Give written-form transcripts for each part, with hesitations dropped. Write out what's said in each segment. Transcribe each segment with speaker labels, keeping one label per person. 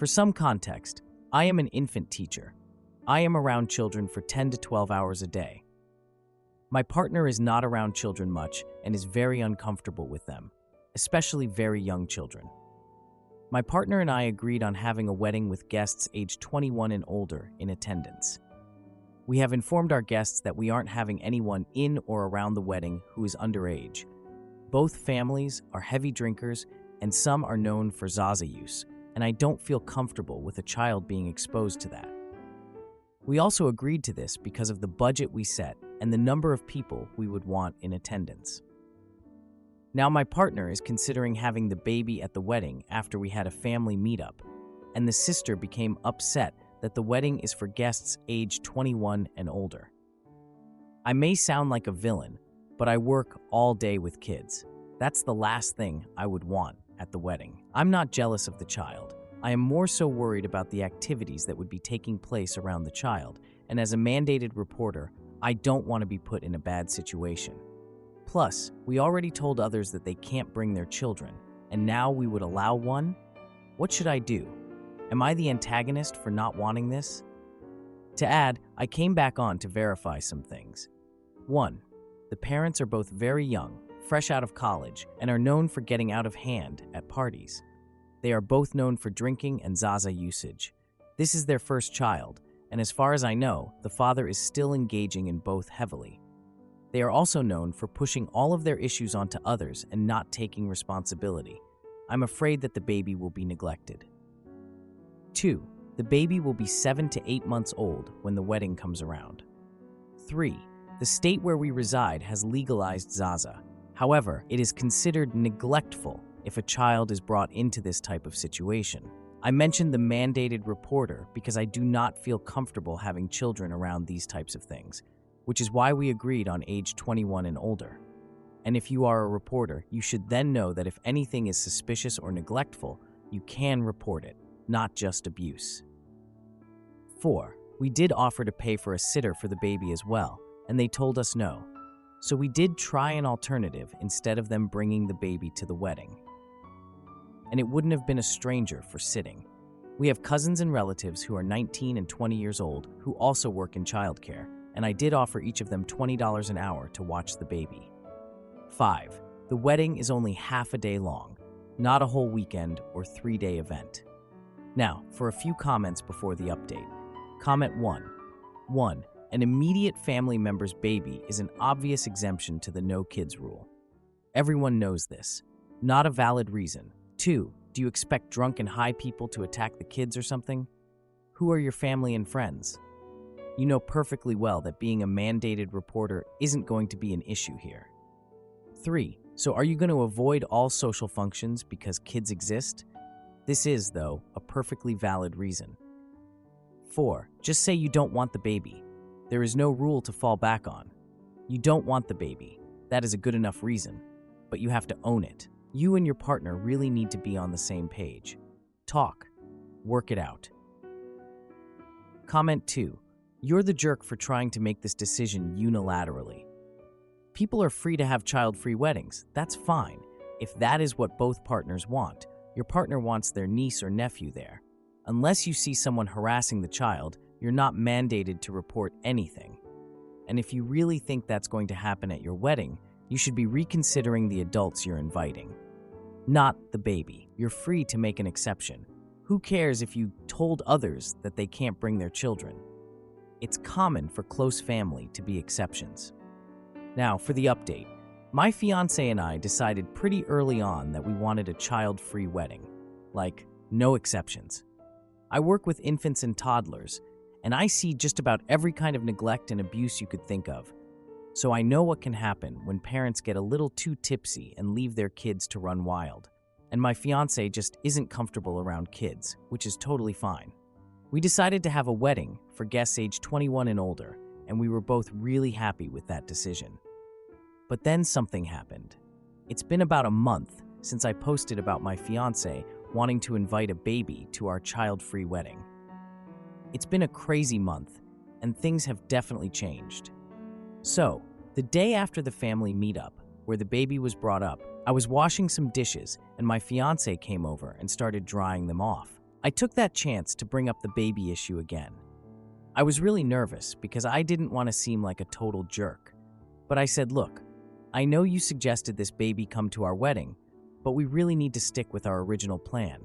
Speaker 1: For some context, I am an infant teacher. I am around children for 10 to 12 hours a day. My partner is not around children much and is very uncomfortable with them, especially very young children. My partner and I agreed on having a wedding with guests aged 21 and older in attendance. We have informed our guests that we aren't having anyone in or around the wedding who is underage. Both families are heavy drinkers and some are known for Zaza use, and I don't feel comfortable with a child being exposed to that. We also agreed to this because of the budget we set and the number of people we would want in attendance. Now my partner is considering having the baby at the wedding after we had a family meetup, and the sister became upset that the wedding is for guests aged 21 and older. I may sound like a villain, but I work all day with kids. That's the last thing I would want at the wedding. I'm not jealous of the child. I am more so worried about the activities that would be taking place around the child, and as a mandated reporter, I don't want to be put in a bad situation. Plus, we already told others that they can't bring their children, and now we would allow one? What should I do? Am I the antagonist for not wanting this? To add, I came back on to verify some things. 1. The parents are both very young, fresh out of college, and are known for getting out of hand at parties. They are both known for drinking and Zaza usage. This is their first child, and as far as I know, the father is still engaging in both heavily. They are also known for pushing all of their issues onto others and not taking responsibility. I'm afraid that the baby will be neglected. 2. The baby will be 7 to 8 months old when the wedding comes around. 3. The state where we reside has legalized Zaza. However, it is considered neglectful if a child is brought into this type of situation. I mentioned the mandated reporter because I do not feel comfortable having children around these types of things, which is why we agreed on age 21 and older. And if you are a reporter, you should then know that if anything is suspicious or neglectful, you can report it, not just abuse. 4. We did offer to pay for a sitter for the baby as well, and they told us no. So we did try an alternative instead of them bringing the baby to the wedding. And it wouldn't have been a stranger for sitting. We have cousins and relatives who are 19 and 20 years old who also work in childcare, and I did offer each of them $20 an hour to watch the baby. 5. The wedding is only half a day long, not a whole weekend or 3-day event. Now, for a few comments before the update. Comment 1. 1. An immediate family member's baby is an obvious exemption to the no kids rule. Everyone knows this. Not a valid reason. 2. Do you expect drunk and high people to attack the kids or something? Who are your family and friends? You know perfectly well that being a mandated reporter isn't going to be an issue here. 3. So are you going to avoid all social functions because kids exist? This is, though, a perfectly valid reason. 4. Just say you don't want the baby. There is no rule to fall back on. You don't want the baby. That is a good enough reason, but you have to own it. You and your partner really need to be on the same page. Talk. Work it out. Comment 2. You're the jerk for trying to make this decision unilaterally. People are free to have child-free weddings. That's fine. If that is what both partners want, your partner wants their niece or nephew there. Unless you see someone harassing the child, you're not mandated to report anything. And if you really think that's going to happen at your wedding, you should be reconsidering the adults you're inviting. Not the baby. You're free to make an exception. Who cares if you told others that they can't bring their children? It's common for close family to be exceptions. Now, for the update. My fiance and I decided pretty early on that we wanted a child-free wedding. Like, no exceptions. I work with infants and toddlers, and I see just about every kind of neglect and abuse you could think of. So I know what can happen when parents get a little too tipsy and leave their kids to run wild. And my fiance just isn't comfortable around kids, which is totally fine. We decided to have a wedding for guests aged 21 and older, and we were both really happy with that decision. But then something happened. It's been about a month since I posted about my fiance wanting to invite a baby to our child-free wedding. It's been a crazy month, and things have definitely changed. So, the day after the family meetup, where the baby was brought up, I was washing some dishes, and my fiance came over and started drying them off. I took that chance to bring up the baby issue again. I was really nervous because I didn't want to seem like a total jerk. But I said, look, I know you suggested this baby come to our wedding, but we really need to stick with our original plan.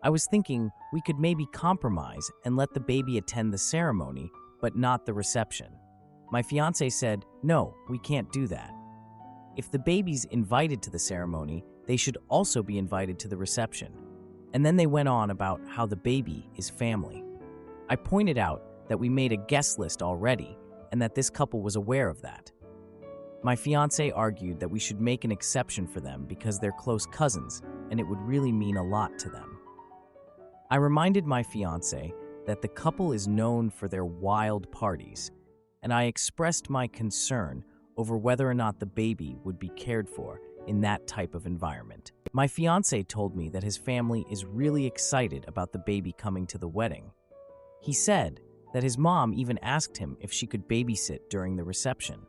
Speaker 1: I was thinking we could maybe compromise and let the baby attend the ceremony, but not the reception. My fiance said, no, we can't do that. If the baby's invited to the ceremony, they should also be invited to the reception. And then they went on about how the baby is family. I pointed out that we made a guest list already and that this couple was aware of that. My fiance argued that we should make an exception for them because they're close cousins and it would really mean a lot to them. I reminded my fiance that the couple is known for their wild parties, and I expressed my concern over whether or not the baby would be cared for in that type of environment. My fiance told me that his family is really excited about the baby coming to the wedding. He said that his mom even asked him if she could babysit during the reception.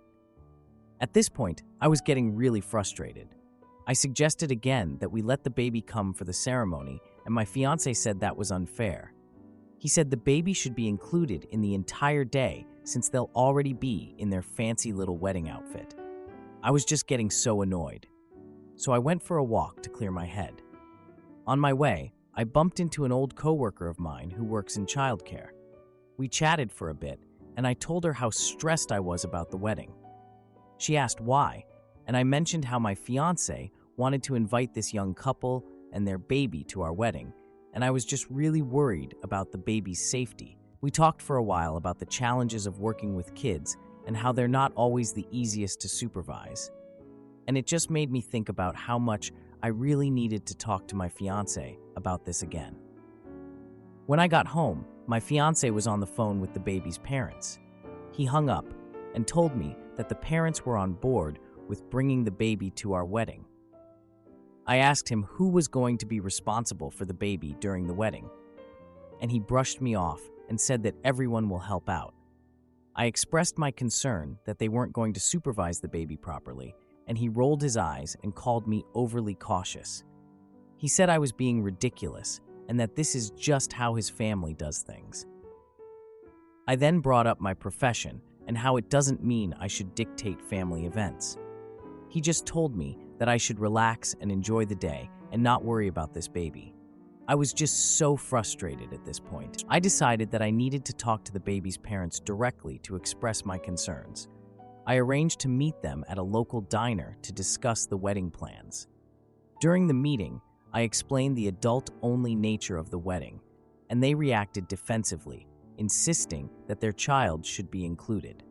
Speaker 1: At this point, I was getting really frustrated. I suggested again that we let the baby come for the ceremony, and my fiance said that was unfair. He said the baby should be included in the entire day since they'll already be in their fancy little wedding outfit. I was just getting so annoyed. So I went for a walk to clear my head. On my way, I bumped into an old coworker of mine who works in childcare. We chatted for a bit, and I told her how stressed I was about the wedding. She asked why, and I mentioned how my fiance wanted to invite this young couple and their baby to our wedding, and I was just really worried about the baby's safety. We talked for a while about the challenges of working with kids and how they're not always the easiest to supervise. And it just made me think about how much I really needed to talk to my fiance about this again. When I got home, my fiance was on the phone with the baby's parents. He hung up and told me that the parents were on board with bringing the baby to our wedding. I asked him who was going to be responsible for the baby during the wedding, and he brushed me off and said that everyone will help out. I expressed my concern that they weren't going to supervise the baby properly, and he rolled his eyes and called me overly cautious. He said I was being ridiculous and that this is just how his family does things. I then brought up my profession and how it doesn't mean I should dictate family events. He just told me that I should relax and enjoy the day and not worry about this baby. I was just so frustrated at this point. I decided that I needed to talk to the baby's parents directly to express my concerns. I arranged to meet them at a local diner to discuss the wedding plans. During the meeting, I explained the adult-only nature of the wedding, and they reacted defensively, insisting that their child should be included.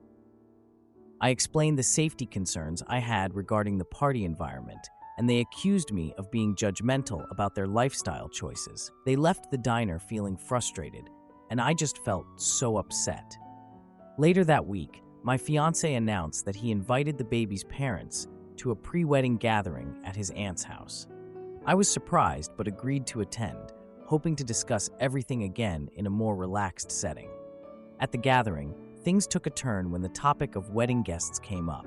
Speaker 1: I explained the safety concerns I had regarding the party environment, and they accused me of being judgmental about their lifestyle choices. They left the diner feeling frustrated, and I just felt so upset. Later that week, my fiancé announced that he invited the baby's parents to a pre-wedding gathering at his aunt's house. I was surprised but agreed to attend, hoping to discuss everything again in a more relaxed setting. At the gathering, things took a turn when the topic of wedding guests came up.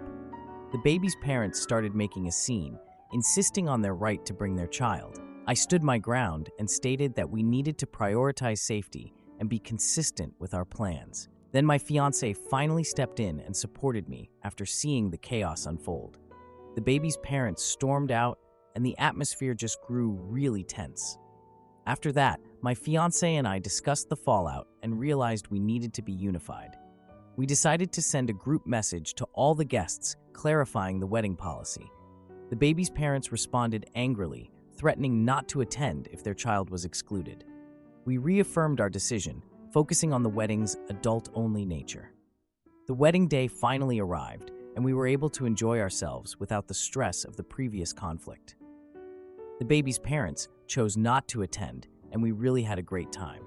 Speaker 1: The baby's parents started making a scene, insisting on their right to bring their child. I stood my ground and stated that we needed to prioritize safety and be consistent with our plans. Then my fiancé finally stepped in and supported me after seeing the chaos unfold. The baby's parents stormed out, and the atmosphere just grew really tense. After that, my fiancé and I discussed the fallout and realized we needed to be unified. We decided to send a group message to all the guests clarifying the wedding policy. The baby's parents responded angrily, threatening not to attend if their child was excluded. We reaffirmed our decision, focusing on the wedding's adult-only nature. The wedding day finally arrived, and we were able to enjoy ourselves without the stress of the previous conflict. The baby's parents chose not to attend, and we really had a great time.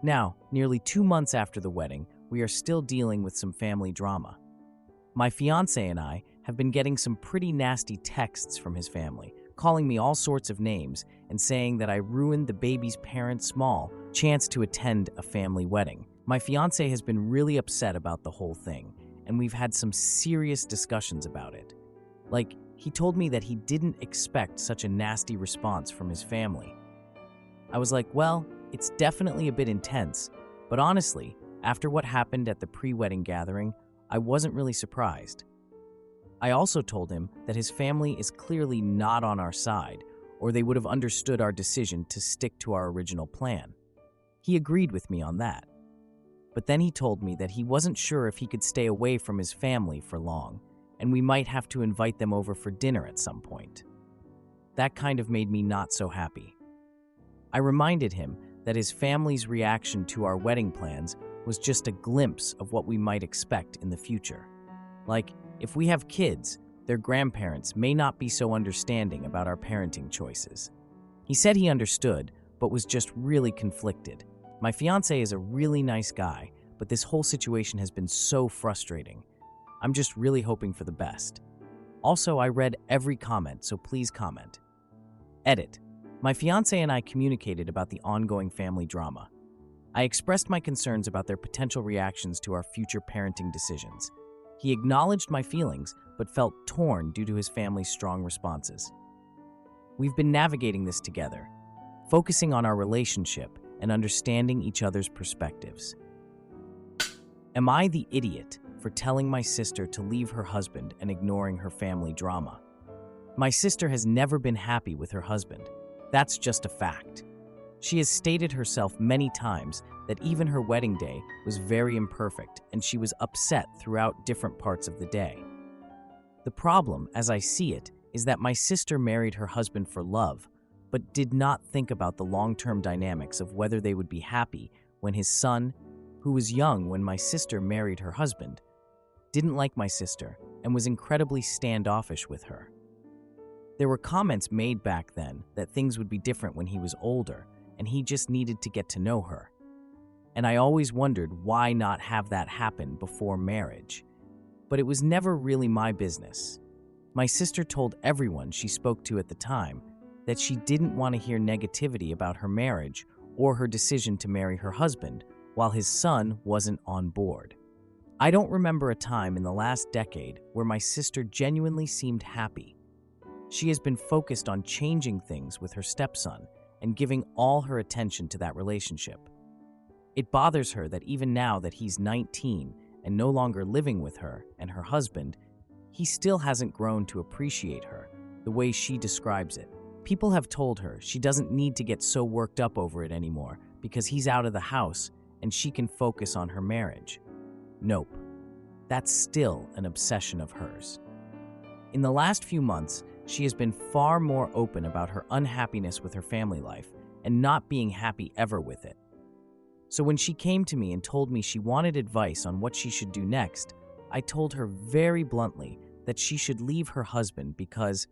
Speaker 1: Now, nearly 2 months after the wedding, we are still dealing with some family drama. My fiancé and I have been getting some pretty nasty texts from his family, calling me all sorts of names and saying that I ruined the baby's parents' small chance to attend a family wedding. My fiancé has been really upset about the whole thing, and we've had some serious discussions about it. He told me that he didn't expect such a nasty response from his family. I was like, well, it's definitely a bit intense, but honestly, after what happened at the pre-wedding gathering, I wasn't really surprised. I also told him that his family is clearly not on our side, or they would have understood our decision to stick to our original plan. He agreed with me on that. But then he told me that he wasn't sure if he could stay away from his family for long, and we might have to invite them over for dinner at some point. That kind of made me not so happy. I reminded him that his family's reaction to our wedding plans was just a glimpse of what we might expect in the future. Like, if we have kids, their grandparents may not be so understanding about our parenting choices. He said he understood, but was just really conflicted. My fiance is a really nice guy, but this whole situation has been so frustrating. I'm just really hoping for the best. Also, I read every comment, so please comment. Edit. My fiance and I communicated about the ongoing family drama. I expressed my concerns about their potential reactions to our future parenting decisions. He acknowledged my feelings, but felt torn due to his family's strong responses. We've been navigating this together, focusing on our relationship and understanding each other's perspectives. Am I the idiot for telling my sister to leave her husband and ignoring her family drama? My sister has never been happy with her husband. That's just a fact. She has stated herself many times that even her wedding day was very imperfect and she was upset throughout different parts of the day. The problem, as I see it, is that my sister married her husband for love, but did not think about the long-term dynamics of whether they would be happy when his son, who was young when my sister married her husband, didn't like my sister and was incredibly standoffish with her. There were comments made back then that things would be different when he was older and he just needed to get to know her. And I always wondered why not have that happen before marriage. But it was never really my business. My sister told everyone she spoke to at the time that she didn't want to hear negativity about her marriage or her decision to marry her husband while his son wasn't on board. I don't remember a time in the last decade where my sister genuinely seemed happy. She has been focused on changing things with her stepson and giving all her attention to that relationship. It bothers her that even now that he's 19 and no longer living with her and her husband, he still hasn't grown to appreciate her the way she describes it. People have told her she doesn't need to get so worked up over it anymore because he's out of the house and she can focus on her marriage. Nope. That's still an obsession of hers. In the last few months, she has been far more open about her unhappiness with her family life and not being happy ever with it. So when she came to me and told me she wanted advice on what she should do next, I told her very bluntly that she should leave her husband because,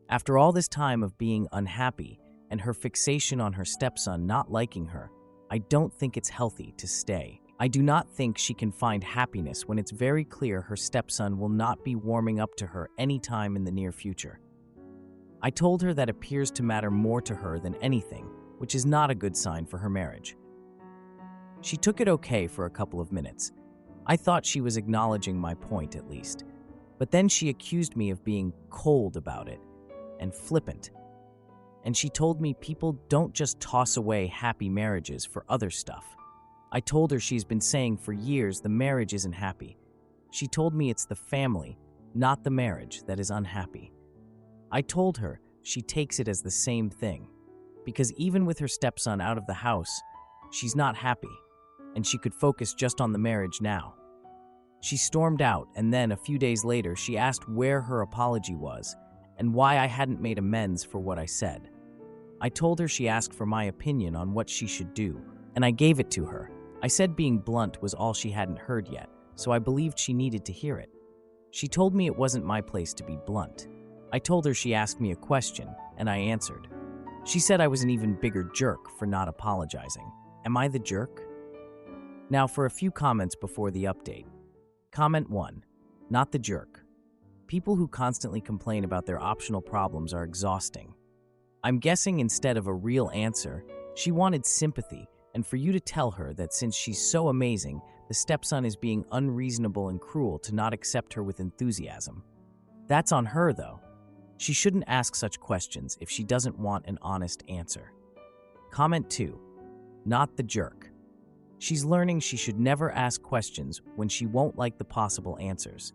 Speaker 1: after all this time of being unhappy and her fixation on her stepson not liking her, I don't think it's healthy to stay. I do not think she can find happiness when it's very clear her stepson will not be warming up to her anytime in the near future. I told her that appears to matter more to her than anything, which is not a good sign for her marriage. She took it okay for a couple of minutes. I thought she was acknowledging my point at least, but then she accused me of being cold about it and flippant. And she told me people don't just toss away happy marriages for other stuff. I told her she's been saying for years the marriage isn't happy. She told me it's the family, not the marriage, that is unhappy. I told her she takes it as the same thing, because even with her stepson out of the house, she's not happy, and she could focus just on the marriage now. She stormed out, and then a few days later, she asked where her apology was and why I hadn't made amends for what I said. I told her she asked for my opinion on what she should do, and I gave it to her. I said being blunt was all she hadn't heard yet, so I believed she needed to hear it. She told me it wasn't my place to be blunt. I told her she asked me a question, and I answered. She said I was an even bigger jerk for not apologizing. Am I the jerk? Now for a few comments before the update. Comment 1. Not the jerk. People who constantly complain about their optional problems are exhausting. I'm guessing instead of a real answer, she wanted sympathy and for you to tell her that since she's so amazing, the stepson is being unreasonable and cruel to not accept her with enthusiasm. That's on her, though. She shouldn't ask such questions if she doesn't want an honest answer. Comment 2. Not the jerk. She's learning she should never ask questions when she won't like the possible answers.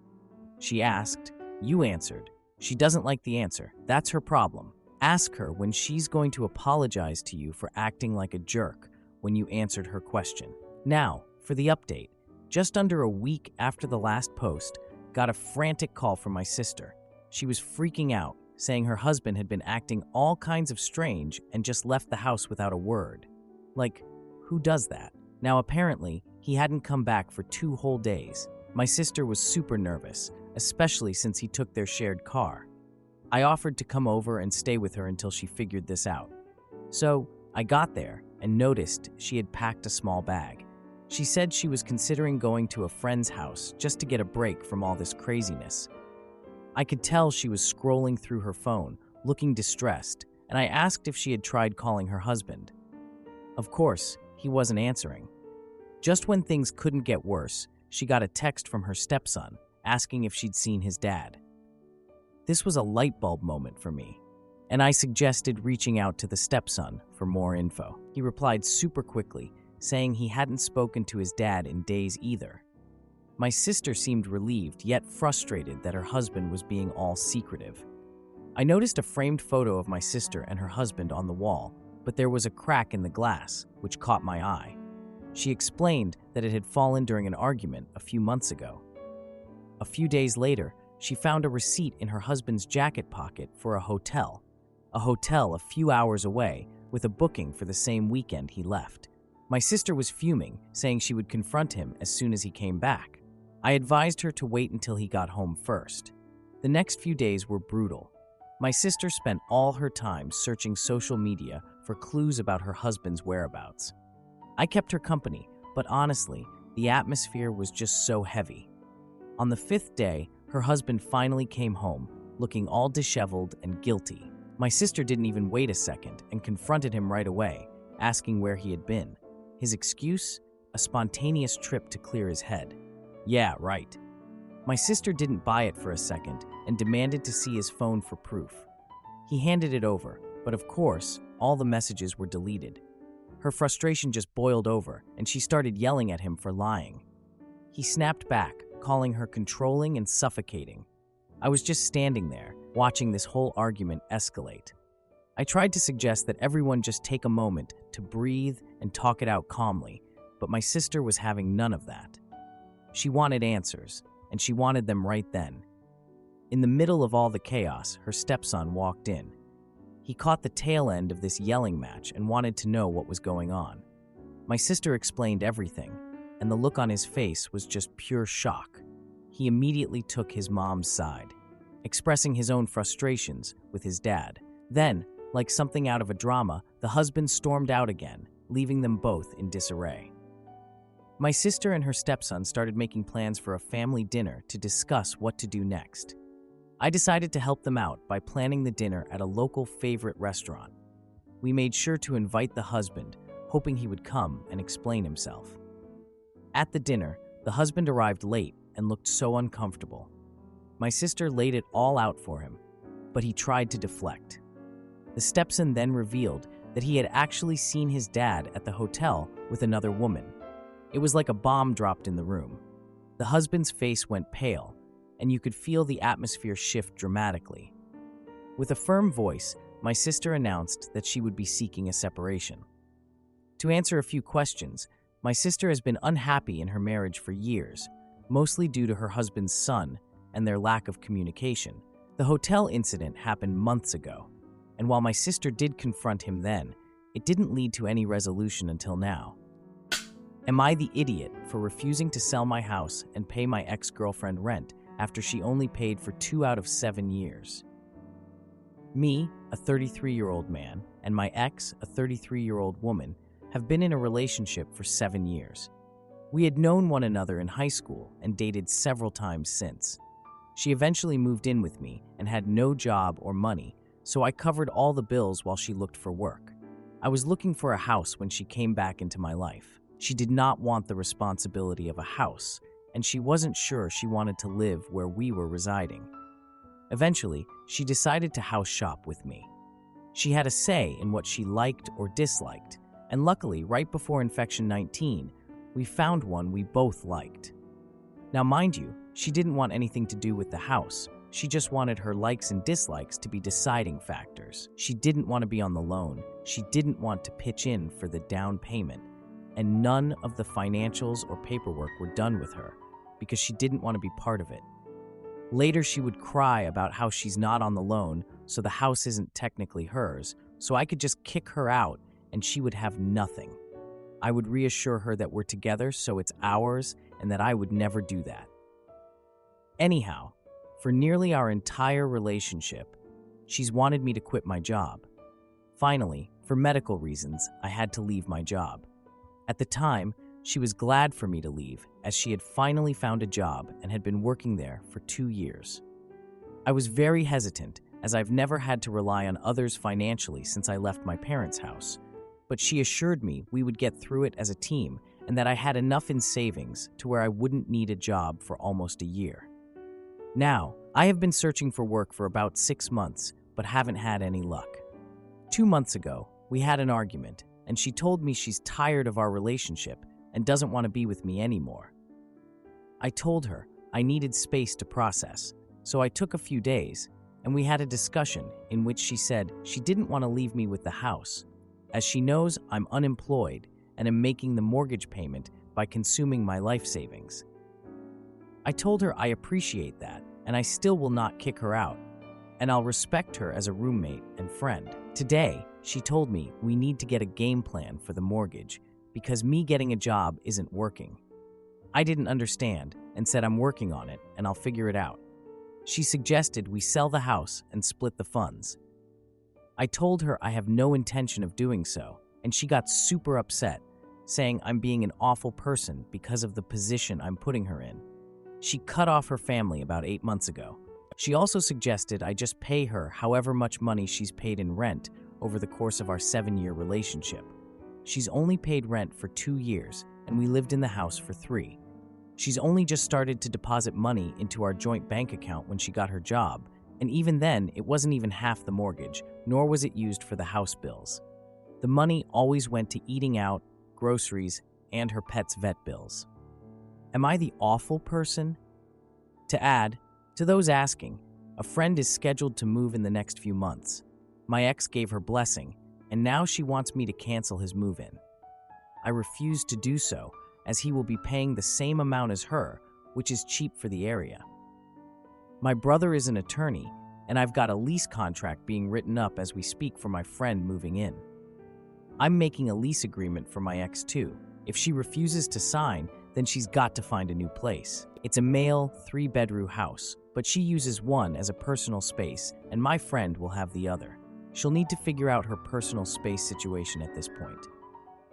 Speaker 1: She asked, you answered. She doesn't like the answer. That's her problem. Ask her when she's going to apologize to you for acting like a jerk when you answered her question. Now, for the update. Just under a week after the last post, got a frantic call from my sister. She was freaking out, saying her husband had been acting all kinds of strange and just left the house without a word. Like, who does that? Now, apparently, he hadn't come back for 2 whole days. My sister was super nervous, especially since he took their shared car. I offered to come over and stay with her until she figured this out. So, I got there and noticed she had packed a small bag. She said she was considering going to a friend's house just to get a break from all this craziness. I could tell she was scrolling through her phone, looking distressed, and I asked if she had tried calling her husband. Of course, he wasn't answering. Just when things couldn't get worse, she got a text from her stepson asking if she'd seen his dad. This was a light bulb moment for me, and I suggested reaching out to the stepson for more info. He replied super quickly, saying he hadn't spoken to his dad in days either. My sister seemed relieved yet frustrated that her husband was being all secretive. I noticed a framed photo of my sister and her husband on the wall, but there was a crack in the glass, which caught my eye. She explained that it had fallen during an argument a few months ago. A few days later, she found a receipt in her husband's jacket pocket for a hotel a few hours away, with a booking for the same weekend he left. My sister was fuming, saying she would confront him as soon as he came back. I advised her to wait until he got home first. The next few days were brutal. My sister spent all her time searching social media for clues about her husband's whereabouts. I kept her company, but honestly, the atmosphere was just so heavy. On the 5th day, her husband finally came home, looking all disheveled and guilty. My sister didn't even wait a second and confronted him right away, asking where he had been. His excuse? A spontaneous trip to clear his head. Yeah, right. My sister didn't buy it for a second and demanded to see his phone for proof. He handed it over, but of course, all the messages were deleted. Her frustration just boiled over, and she started yelling at him for lying. He snapped back, calling her controlling and suffocating. I was just standing there, watching this whole argument escalate. I tried to suggest that everyone just take a moment to breathe and talk it out calmly, but my sister was having none of that. She wanted answers, and she wanted them right then. In the middle of all the chaos, her stepson walked in. He caught the tail end of this yelling match and wanted to know what was going on. My sister explained everything, and the look on his face was just pure shock. He immediately took his mom's side, expressing his own frustrations with his dad. Then, like something out of a drama, the husband stormed out again, leaving them both in disarray. My sister and her stepson started making plans for a family dinner to discuss what to do next. I decided to help them out by planning the dinner at a local favorite restaurant. We made sure to invite the husband, hoping he would come and explain himself. At the dinner, the husband arrived late and looked so uncomfortable. My sister laid it all out for him, but he tried to deflect. The stepson then revealed that he had actually seen his dad at the hotel with another woman. It was like a bomb dropped in the room. The husband's face went pale, and you could feel the atmosphere shift dramatically. With a firm voice, my sister announced that she would be seeking a separation. To answer a few questions, my sister has been unhappy in her marriage for years, mostly due to her husband's son and their lack of communication. The hotel incident happened months ago, and while my sister did confront him then, it didn't lead to any resolution until now. Am I the idiot for refusing to sell my house and pay my ex-girlfriend rent after she only paid for 2 out of 7 years? Me, a 33-year-old man, and my ex, a 33-year-old woman, have been in a relationship for 7 years. We had known one another in high school and dated several times since. She eventually moved in with me and had no job or money, so I covered all the bills while she looked for work. I was looking for a house when she came back into my life. She did not want the responsibility of a house, and she wasn't sure she wanted to live where we were residing. Eventually, she decided to house shop with me. She had a say in what she liked or disliked, and luckily, right before Infection 19, we found one we both liked. Now, mind you, she didn't want anything to do with the house. She just wanted her likes and dislikes to be deciding factors. She didn't want to be on the loan. She didn't want to pitch in for the down payment. And none of the financials or paperwork were done with her because she didn't want to be part of it. Later, she would cry about how she's not on the loan, so the house isn't technically hers, so I could just kick her out and she would have nothing. I would reassure her that we're together, so it's ours, and that I would never do that. Anyhow, for nearly our entire relationship, she's wanted me to quit my job. Finally, for medical reasons, I had to leave my job. At the time, she was glad for me to leave, as she had finally found a job and had been working there for 2 years. I was very hesitant, as I've never had to rely on others financially since I left my parents' house, but she assured me we would get through it as a team and that I had enough in savings to where I wouldn't need a job for almost a year. Now, I have been searching for work for about 6 months, but haven't had any luck. 2 months ago, we had an argument, and she told me she's tired of our relationship and doesn't want to be with me anymore. I told her I needed space to process, so I took a few days, and we had a discussion in which she said she didn't want to leave me with the house, as she knows I'm unemployed and am making the mortgage payment by consuming my life savings. I told her I appreciate that, and I still will not kick her out, and I'll respect her as a roommate and friend. Today, she told me we need to get a game plan for the mortgage because me getting a job isn't working. I didn't understand and said I'm working on it and I'll figure it out. She suggested we sell the house and split the funds. I told her I have no intention of doing so, and she got super upset, saying I'm being an awful person because of the position I'm putting her in. She cut off her family about 8 months ago. She also suggested I just pay her however much money she's paid in rent over the course of our 7-year relationship. She's only paid rent for 2 years, and we lived in the house for 3. She's only just started to deposit money into our joint bank account when she got her job, and even then, it wasn't even half the mortgage, nor was it used for the house bills. The money always went to eating out, groceries, and her pet's vet bills. Am I the awful person? To add, to those asking, a friend is scheduled to move in the next few months. My ex gave her blessing, and now she wants me to cancel his move-in. I refuse to do so, as he will be paying the same amount as her, which is cheap for the area. My brother is an attorney, and I've got a lease contract being written up as we speak for my friend moving in. I'm making a lease agreement for my ex too. If she refuses to sign, then she's got to find a new place. It's a male 3-bedroom house, but she uses one as a personal space, and my friend will have the other. She'll need to figure out her personal space situation at this point.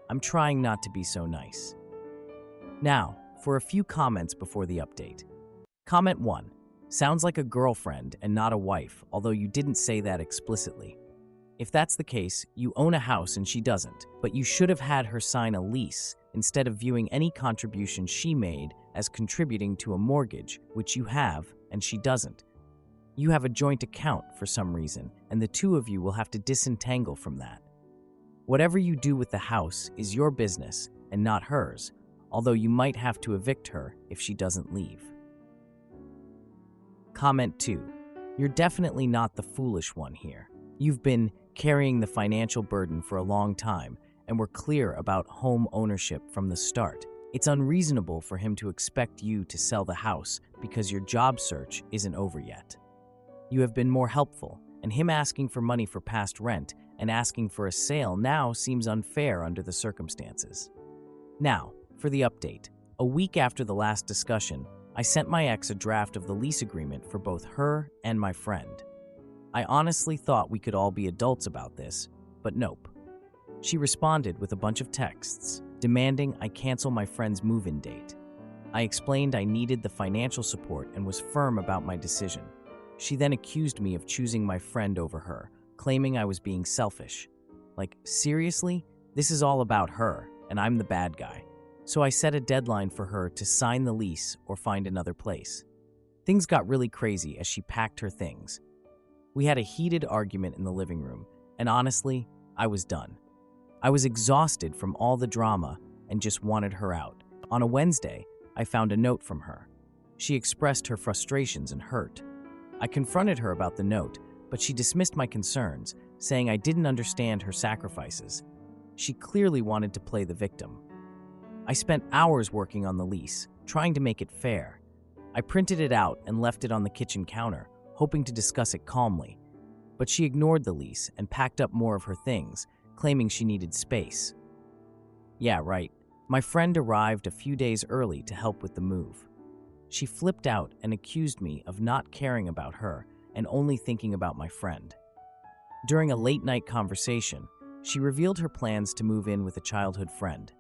Speaker 1: I'm trying not to be so nice. Now, for a few comments before the update. Comment 1. Sounds like a girlfriend and not a wife, although you didn't say that explicitly. If that's the case, you own a house and she doesn't, but you should have had her sign a lease instead of viewing any contribution she made as contributing to a mortgage, which you have and she doesn't. You have a joint account for some reason, and the two of you will have to disentangle from that. Whatever you do with the house is your business and not hers, although you might have to evict her if she doesn't leave. Comment 2. You're definitely not the foolish one here. You've been carrying the financial burden for a long time and were clear about home ownership from the start. It's unreasonable for him to expect you to sell the house because your job search isn't over yet. You have been more helpful, and him asking for money for past rent and asking for a sale now seems unfair under the circumstances. Now, for the update. A week after the last discussion, I sent my ex a draft of the lease agreement for both her and my friend. I honestly thought we could all be adults about this, but nope. She responded with a bunch of texts, demanding I cancel my friend's move-in date. I explained I needed the financial support and was firm about my decision. She then accused me of choosing my friend over her, claiming I was being selfish. Like, seriously? This is all about her, and I'm the bad guy. So I set a deadline for her to sign the lease or find another place. Things got really crazy as she packed her things. We had a heated argument in the living room, and honestly, I was done. I was exhausted from all the drama and just wanted her out. On a Wednesday, I found a note from her. She expressed her frustrations and hurt. I confronted her about the note, but she dismissed my concerns, saying I didn't understand her sacrifices. She clearly wanted to play the victim. I spent hours working on the lease, trying to make it fair. I printed it out and left it on the kitchen counter, hoping to discuss it calmly. But she ignored the lease and packed up more of her things, claiming she needed space. Yeah, right. My friend arrived a few days early to help with the move. She flipped out and accused me of not caring about her and only thinking about my friend. During a late-night conversation, she revealed her plans to move in with a childhood friend.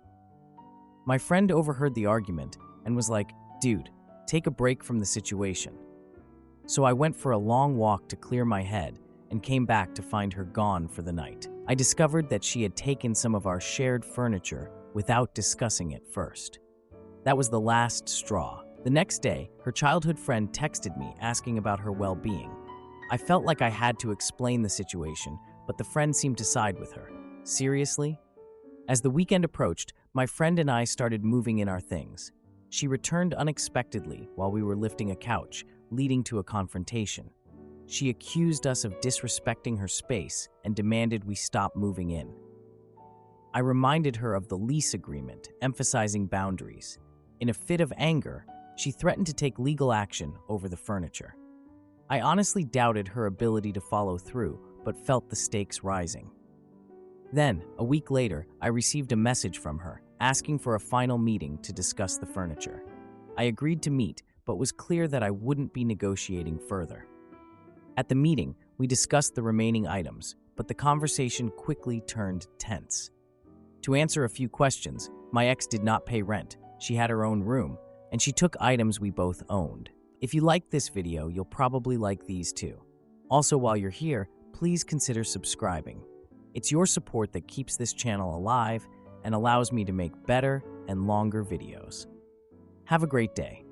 Speaker 1: My friend overheard the argument and was like, "Dude, take a break from the situation." So I went for a long walk to clear my head and came back to find her gone for the night. I discovered that she had taken some of our shared furniture without discussing it first. That was the last straw. The next day, her childhood friend texted me asking about her well-being. I felt like I had to explain the situation, but the friend seemed to side with her. Seriously? As the weekend approached, my friend and I started moving in our things. She returned unexpectedly while we were lifting a couch, leading to a confrontation. She accused us of disrespecting her space and demanded we stop moving in. I reminded her of the lease agreement, emphasizing boundaries. In a fit of anger, she threatened to take legal action over the furniture. I honestly doubted her ability to follow through, but felt the stakes rising. Then, a week later, I received a message from her, asking for a final meeting to discuss the furniture. I agreed to meet, but was clear that I wouldn't be negotiating further. At the meeting, we discussed the remaining items, but the conversation quickly turned tense. To answer a few questions, my ex did not pay rent, she had her own room, and she took items we both owned. If you liked this video, you'll probably like these too. Also, while you're here, please consider subscribing. It's your support that keeps this channel alive and allows me to make better and longer videos. Have a great day.